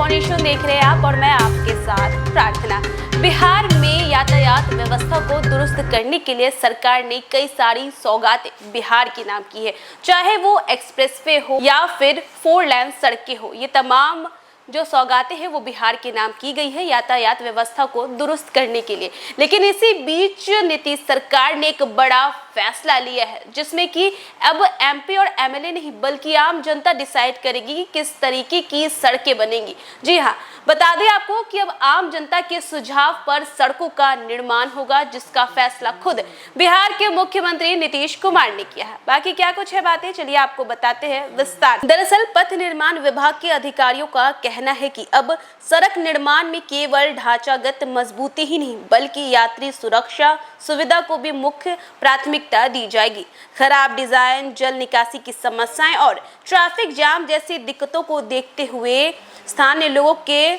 Phonation देख रहे हैं आप और मैं आपके साथ प्रार्थना। बिहार में यातायात व्यवस्था को दुरुस्त करने के लिए सरकार ने कई सारी सौगातें बिहार के नाम की है, चाहे वो एक्सप्रेसवे हो या फिर 4 लेन सड़कें हो। ये तमाम जो सौगातें हैं वो बिहार के नाम की गई है यातायात व्यवस्था को दुरुस्त करने के लिए। लेकिन इसी बीच नीतीश सरकार ने एक बड़ा फैसला लिया है, जिसमें कि अब एमपी और एमएलए नहीं बल्कि आम जनता डिसाइड करेगी कि किस तरीके की सड़कें बनेंगी। जी हाँ, बता दें आपको कि अब आम जनता के सुझाव पर सड़कों का निर्माण होगा, जिसका फैसला खुद बिहार के मुख्यमंत्री नीतीश कुमार ने किया है। बाकी क्या कुछ है बातें, चलिए आपको बताते हैं विस्तार। दरअसल पथ निर्माण विभाग के अधिकारियों का कहना है कि अब सड़क निर्माण में केवल ढांचागत मजबूती ही नहीं बल्कि यात्री सुरक्षा सुविधा को भी मुख्य प्राथमिकता दी जाएगी। खराब डिजाइन, जल निकासी की समस्याएं और ट्रैफिक जाम जैसी दिक्कतों को देखते हुए स्थानीय लोगों के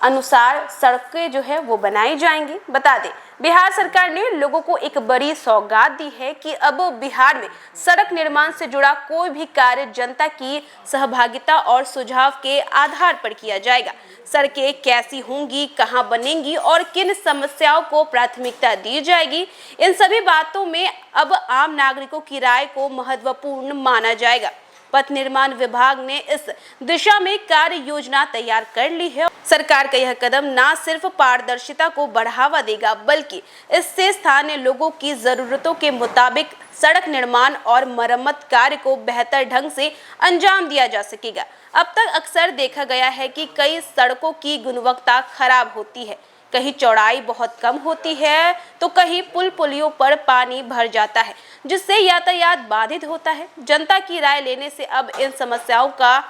अनुसार सड़कें जो है वो बनाई जाएंगी। बता दें, बिहार सरकार ने लोगों को एक बड़ी सौगात दी है कि अब बिहार में सड़क निर्माण से जुड़ा कोई भी कार्य जनता की सहभागिता और सुझाव के आधार पर किया जाएगा। सड़कें कैसी होंगी, कहां बनेंगी और किन समस्याओं को प्राथमिकता दी जाएगी, इन सभी बातों में अब आम नागरिकों की राय को महत्वपूर्ण माना जाएगा। पथ निर्माण विभाग ने इस दिशा में कार्य योजना तैयार कर ली है। सरकार का यह कदम न सिर्फ पारदर्शिता को बढ़ावा देगा बल्कि इससे स्थानीय लोगों की जरूरतों के मुताबिक सड़क निर्माण और मरम्मत कार्य को बेहतर ढंग से अंजाम दिया जा सकेगा। अब तक अक्सर देखा गया है कि कई सड़कों की गुणवत्ता खराब होती है, कहीं चौड़ाई बहुत कम होती है तो कहीं पुल पुलियों पर पानी भर जाता है, जिससे यातायात बाधित होता है। जनता की राय लेने से अब इन समस्याओं का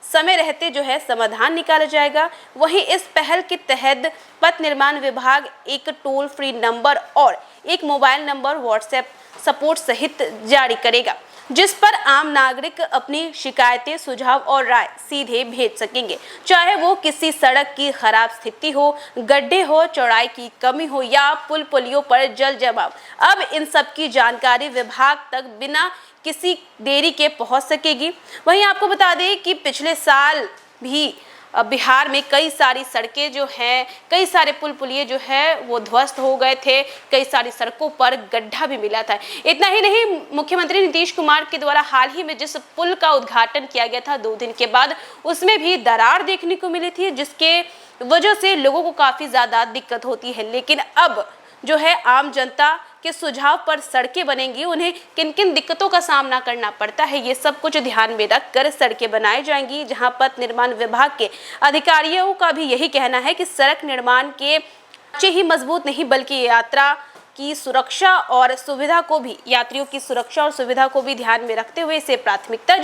समय रहते जो है समाधान निकाला जाएगा। वहीं इस पहल के तहत पथ निर्माण विभाग एक टोल फ्री नंबर और एक मोबाइल नंबर व्हाट्सएप सपोर्ट सहित जारी करेगा, जिस पर आम नागरिक अपनी शिकायतें, सुझाव और राय सीधे भेज सकेंगे, चाहे वो किसी सड़क की खराब स्थिति हो, गड्ढे हो, चौड़ाई की कमी हो या पुल पुलियों पर जल जमाव। अब इन सब की जानकारी विभाग तक बिना किसी देरी के पहुंच सकेगी। वहीं आपको बता दें कि पिछले साल भी बिहार में कई सारी सड़कें जो हैं, कई सारे पुल पुलिये जो है वो ध्वस्त हो गए थे, कई सारी सड़कों पर गड्ढा भी मिला था। इतना ही नहीं, मुख्यमंत्री नीतीश कुमार के द्वारा हाल ही में जिस पुल का उद्घाटन किया गया था 2 दिन के बाद, उसमें भी दरार देखने को मिली थी, जिसके वजह से लोगों को काफी ज्यादा दिक्कत होती है। लेकिन अब जो है आम जनता के सुझाव पर सड़कें बनेंगी, उन्हें किन किन दिक्कतों का सामना करना पड़ता है ये सब कुछ ध्यान में रखकर सड़कें बनाई जाएंगी। जहां पथ निर्माण विभाग के अधिकारियों का भी यही कहना है कि सड़क निर्माण के ढांचे ही मजबूत नहीं बल्कि यात्रा की सुरक्षा और सुविधा को भी, यात्रियों की सुरक्षा और सुविधा को भी ध्यान में रखते हुए इसे प्राथमिकता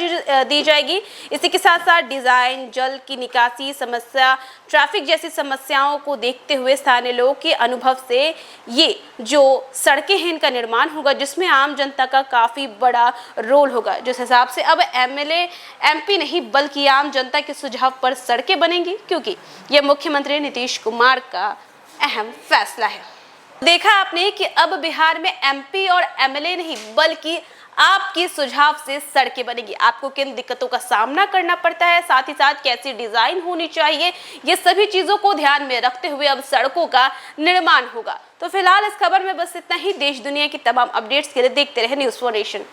दी जाएगी। इसी के साथ साथ डिजाइन, जल की निकासी समस्या, ट्रैफिक जैसी समस्याओं को देखते हुए स्थानीय लोगों के अनुभव से ये जो सड़कें हैं इनका निर्माण होगा, जिसमें आम जनता का काफी बड़ा रोल होगा। जिस हिसाब से अब एमएलए एमपी नहीं बल्कि आम जनता के सुझाव पर सड़कें बनेंगी, क्योंकि यह मुख्यमंत्री नीतीश कुमार का अहम फैसला है। देखा आपने कि अब बिहार में एमपी और एमएलए नहीं बल्कि आपकी सुझाव से सड़कें बनेगी। आपको किन दिक्कतों का सामना करना पड़ता है, साथ ही साथ कैसी डिजाइन होनी चाहिए, ये सभी चीजों को ध्यान में रखते हुए अब सड़कों का निर्माण होगा। तो फिलहाल इस खबर में बस इतना ही। देश दुनिया की तमाम अपडेट्स के लिए देखते रहे न्यूज़4नेशन।